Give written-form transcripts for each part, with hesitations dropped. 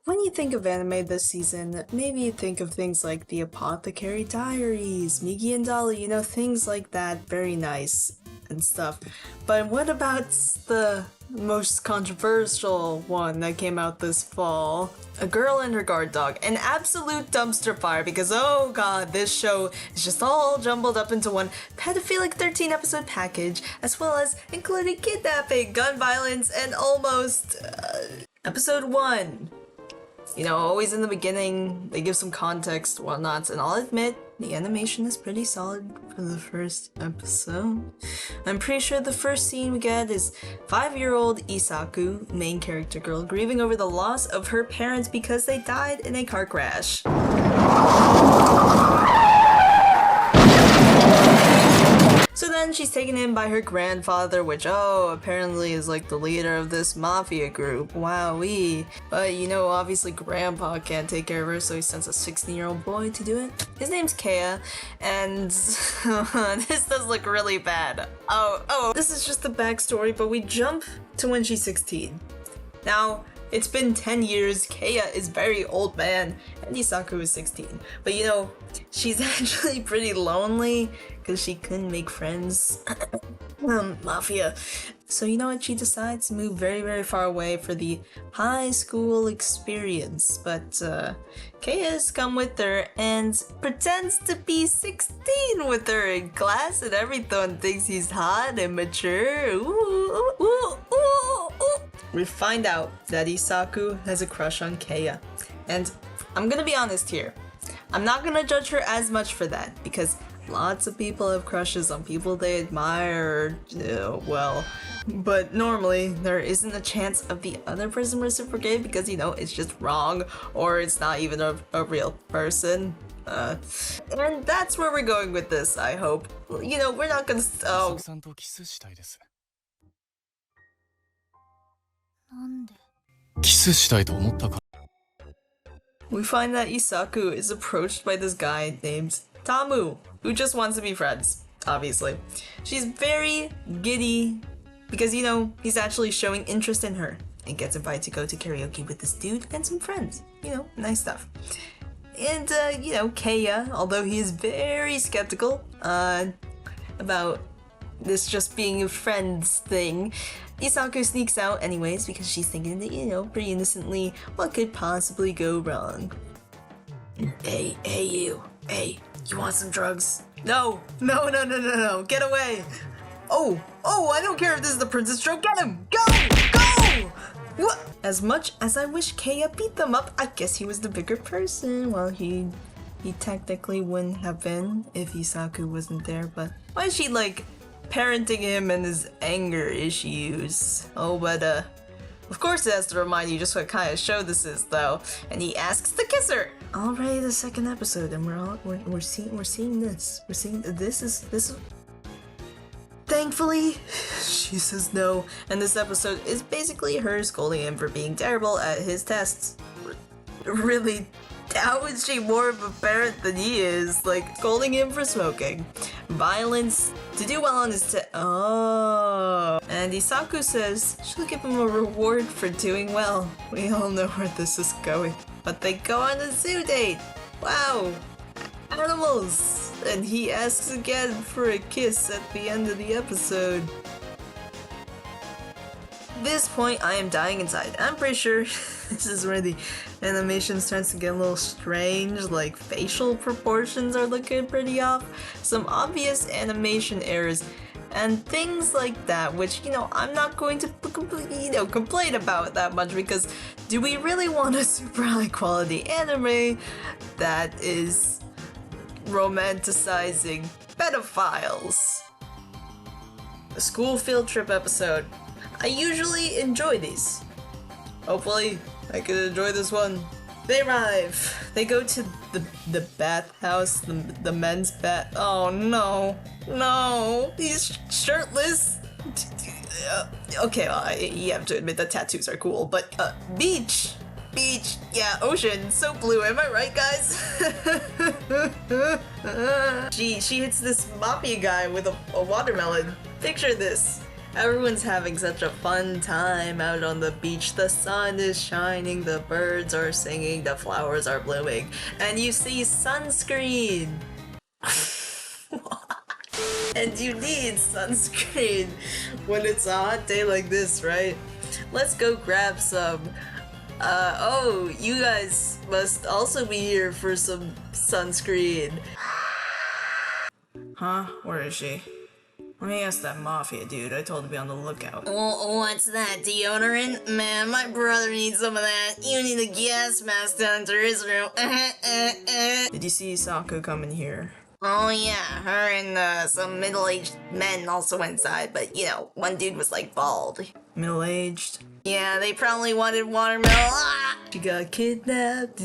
when you think of anime this season, maybe you think of things like The Apothecary Diaries, Migi and Dolly, things like that, very nice and stuff. But what about the most controversial one that came out this fall? A Girl and Her Guard Dog. An absolute dumpster fire because, oh god, this show is just all jumbled up into one pedophilic 13-episode package, as well as including kidnapping, gun violence, and almost... Episode 1. Always in the beginning, they give some context, whatnot, and I'll admit, the animation is pretty solid for the first episode. I'm pretty sure the first scene we get is 5-year-old Isaku, main character girl, grieving over the loss of her parents because they died in a car crash. So then she's taken in by her grandfather, which, apparently is like the leader of this mafia group. Wowee. But obviously grandpa can't take care of her, so he sends a 16-year-old boy to do it. His name's Keiya, and this does look really bad. This is just the backstory, but we jump to when she's 16. Now, it's been 10 years, Keiya is very old man, and Isaku is 16. But she's actually pretty lonely, because she couldn't make friends. Mafia. So what, she decides to move very, very far away for the high school experience. But Keiya's come with her and pretends to be 16 with her in class, and everyone thinks he's hot and mature. Ooh. We find out that Isaku has a crush on Keiya. And I'm gonna be honest here. I'm not gonna judge her as much for that, because lots of people have crushes on people they admire, but normally there isn't a chance of the other person reciprocating because, it's just wrong, or it's not even a real person. And that's where we're going with this, I hope. We're not gonna... We find that Isaku is approached by this guy named Tamu, who just wants to be friends, obviously. She's very giddy because, he's actually showing interest in her and gets invited to go to karaoke with this dude and some friends. Nice stuff. And, Keiya, although he is very skeptical about this just being a friends thing, Isaku sneaks out anyways because she's thinking that, pretty innocently, what could possibly go wrong? Hey, you. Hey, you want some drugs? No, get away! Oh, I don't care if this is the princess stroke, get him! Go! What? As much as I wish Keiya beat them up, I guess he was the bigger person. Well, he technically wouldn't have been if Isaku wasn't there, but why is she, parenting him and his anger issues? But of course it has to remind you just what kind of show this is, though. And he asks to kiss her. Already the second episode, and we're seeing this. We're seeing this is. Thankfully, she says no, and this episode is basically her scolding him for being terrible at his tests. Really, how is she more of a parent than he is? Scolding him for smoking, violence, to do well on his test. And Isaku says she'll give him a reward for doing well. We all know where this is going. But they go on a zoo date! Wow! Animals! And he asks again for a kiss at the end of the episode. At this point, I am dying inside. I'm pretty sure this is where the animation starts to get a little strange, facial proportions are looking pretty off, some obvious animation errors, and things like that, which, I'm not going to completely, complain about that much, because do we really want a super high quality anime that is romanticizing pedophiles? A school field trip episode. I usually enjoy these. Hopefully, I can enjoy this one. They arrive. They go to the bathhouse, the men's bath. Oh no, he's shirtless. Okay, well, you have to admit that tattoos are cool, but beach, yeah, ocean, so blue. Am I right, guys? She hits this mafia guy with a watermelon. Picture this. Everyone's having such a fun time out on the beach. The sun is shining, the birds are singing, the flowers are blooming, and you see sunscreen! And you need sunscreen when it's a hot day like this, right? Let's go grab some. Oh, you guys must also be here for some sunscreen. Huh? Where is she? Let me ask that mafia dude. I told him to be on the lookout. Well, what's that, deodorant? Man, my brother needs some of that. You need a gas mask to enter his room. Did you see Saku come in here? Oh yeah, her and some middle-aged men also inside, but you know, one dude was like bald. Middle-aged? Yeah, they probably wanted watermelon. Ah! She got kidnapped.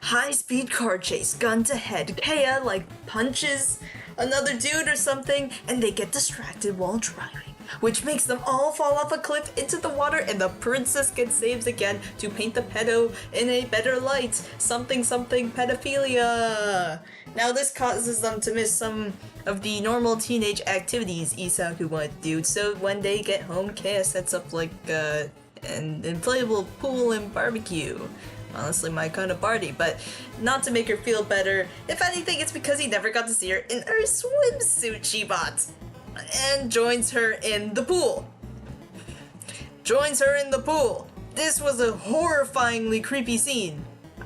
High-speed car chase, gun to head. Keiya like punches another dude or something, and they get distracted while driving, which makes them all fall off a cliff into the water, and the princess gets saved again to paint the pedo in a better light. Something something pedophilia. Now this causes them to miss some of the normal teenage activities Isaku wanted to do, so when they get home, Keiya sets up like an inflatable pool and barbecue. Honestly, my kind of party, but not to make her feel better. If anything, it's because he never got to see her in her swimsuit she bought. And joins her in the pool. This was a horrifyingly creepy scene.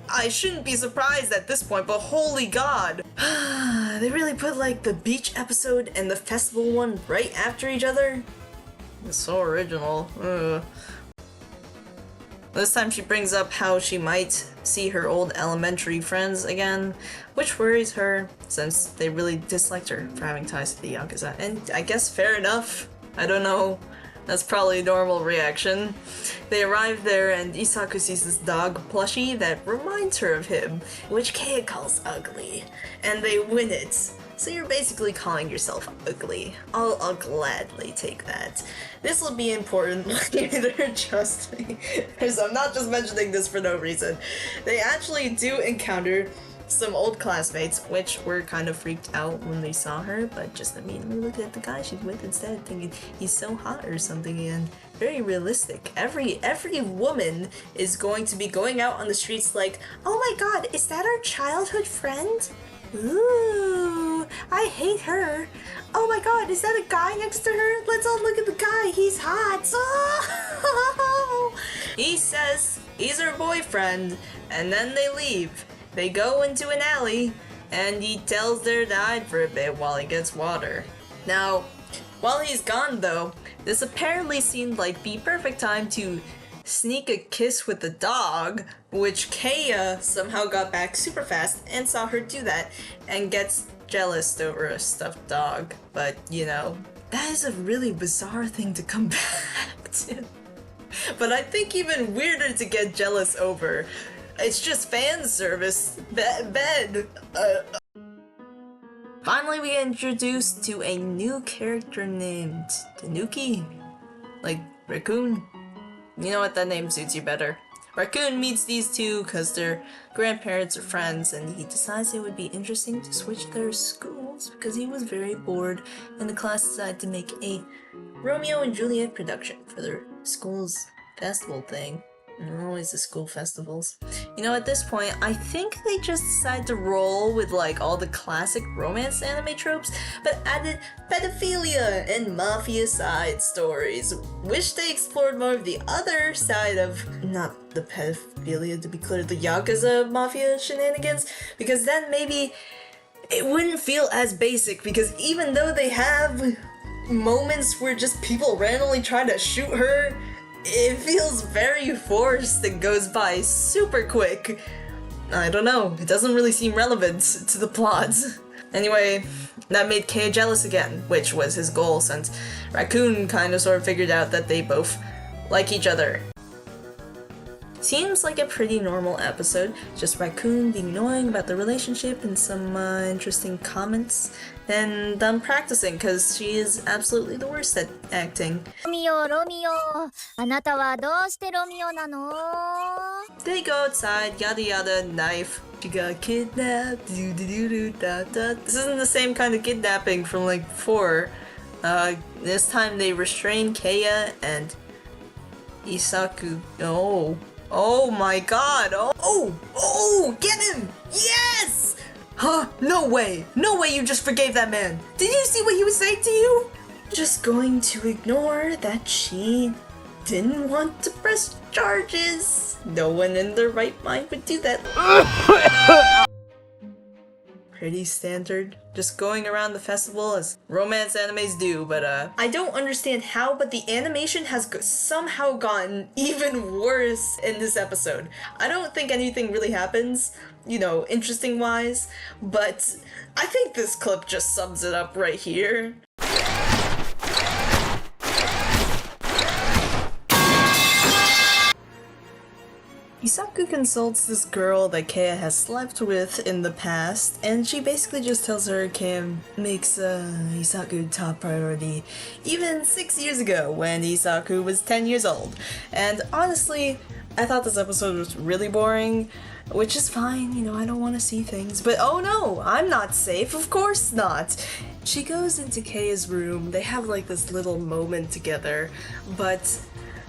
I shouldn't be surprised at this point, but holy god. They really put like the beach episode and the festival one right after each other? It's so original. This time she brings up how she might see her old elementary friends again, which worries her since they really disliked her for having ties to the Yakuza. And I guess fair enough. I don't know. That's probably a normal reaction. They arrive there and Isaku sees this dog plushie that reminds her of him, which Keiya calls ugly, and they win it. So you're basically calling yourself ugly. I'll gladly take that. This will be important later, trust me. Because I'm not just mentioning this for no reason. They actually do encounter some old classmates, which were kind of freaked out when they saw her, but just immediately looked at the guy she's with instead, thinking he's so hot or something, and very realistic. Every woman is going to be going out on the streets like, oh my god, is that our childhood friend? Ooh, I hate her. Oh my god, is that a guy next to her? Let's all look at the guy, he's hot. Oh! He says he's her boyfriend, and then they leave. They go into an alley, and he tells her to hide for a bit while he gets water. Now, while he's gone though, this apparently seemed like the perfect time to sneak a kiss with the dog, which Keiya somehow got back super fast and saw her do that, and gets jealous over a stuffed dog. But, you know, that is a really bizarre thing to come back to. But I think even weirder to get jealous over. It's just fan service. Finally, we get introduced to a new character named Tanuki? Like Raccoon? You know what, that name suits you better. Raccoon meets these two because their grandparents are friends, and he decides it would be interesting to switch their schools because he was very bored, and the class decided to make a Romeo and Juliet production for their school's festival thing. Always the school festivals. You know, at this point, I think they just decided to roll with like all the classic romance anime tropes, but added pedophilia and mafia side stories. Wish they explored more of the other side of, not the pedophilia to be clear, the Yakuza mafia shenanigans, because then maybe it wouldn't feel as basic, because even though they have moments where just people randomly try to shoot her, it feels very forced and goes by super quick. I don't know, it doesn't really seem relevant to the plot. Anyway, that made Keiya jealous again, which was his goal since Raccoon kind of sort of figured out that they both like each other. Seems like a pretty normal episode, just Raccoon being annoying about the relationship and some interesting comments. Then done practicing, because she is absolutely the worst at acting. ロミオ、ロミオ、あなたはどうしてロミオなの？ They go outside, yada yada, knife. She got kidnapped, doo doo doo doo da da. This isn't the same kind of kidnapping from like before. This time they restrain Keiya and Isaku. Oh my god! Oh! Get him! Yes! Huh? No way! No way you just forgave that man! Did you see what he was saying to you? Just going to ignore that she didn't want to press charges. No one in their right mind would do that. Pretty standard. Just going around the festival as romance animes do, but I don't understand how, but the animation has somehow gotten even worse in this episode. I don't think anything really happens, you know, interesting wise, but I think this clip just sums it up right here. Isaku consults this girl that Keiya has slept with in the past, and she basically just tells her Keiya makes Isaku top priority, even 6 years ago when Isaku was 10 years old. And honestly, I thought this episode was really boring, which is fine, you know, I don't want to see things, but oh no, I'm not safe, of course not! She goes into Keiya's room, they have like this little moment together, but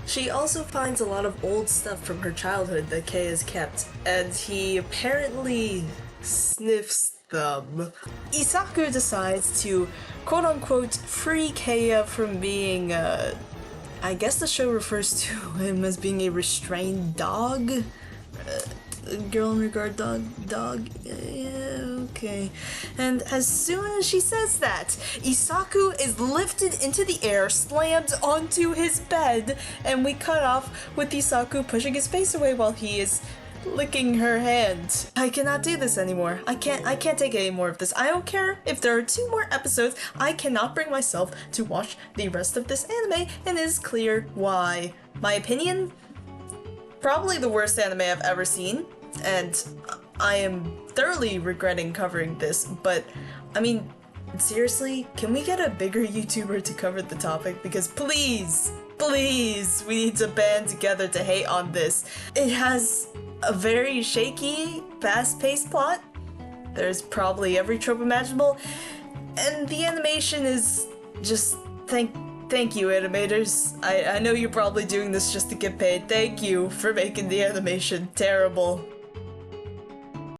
she also finds a lot of old stuff from her childhood that Keiya's kept, and he apparently sniffs them. Isaku decides to quote-unquote free Keiya from being, I guess the show refers to him as being a restrained dog? Girl in regard dog, yeah, okay. And as soon as she says that, Isaku is lifted into the air, slammed onto his bed, and we cut off with Isaku pushing his face away while he is licking her hand. I cannot do this anymore. I can't take any more of this. I don't care if there are 2 more episodes. I cannot bring myself to watch the rest of this anime, and it is clear why. My opinion? Probably the worst anime I've ever seen, and I am thoroughly regretting covering this, but I mean, seriously, can we get a bigger YouTuber to cover the topic? Because please, we need to band together to hate on this. It has a very shaky, fast-paced plot. There's probably every trope imaginable, and the animation is just Thank you, animators. I know you're probably doing this just to get paid. Thank you for making the animation terrible.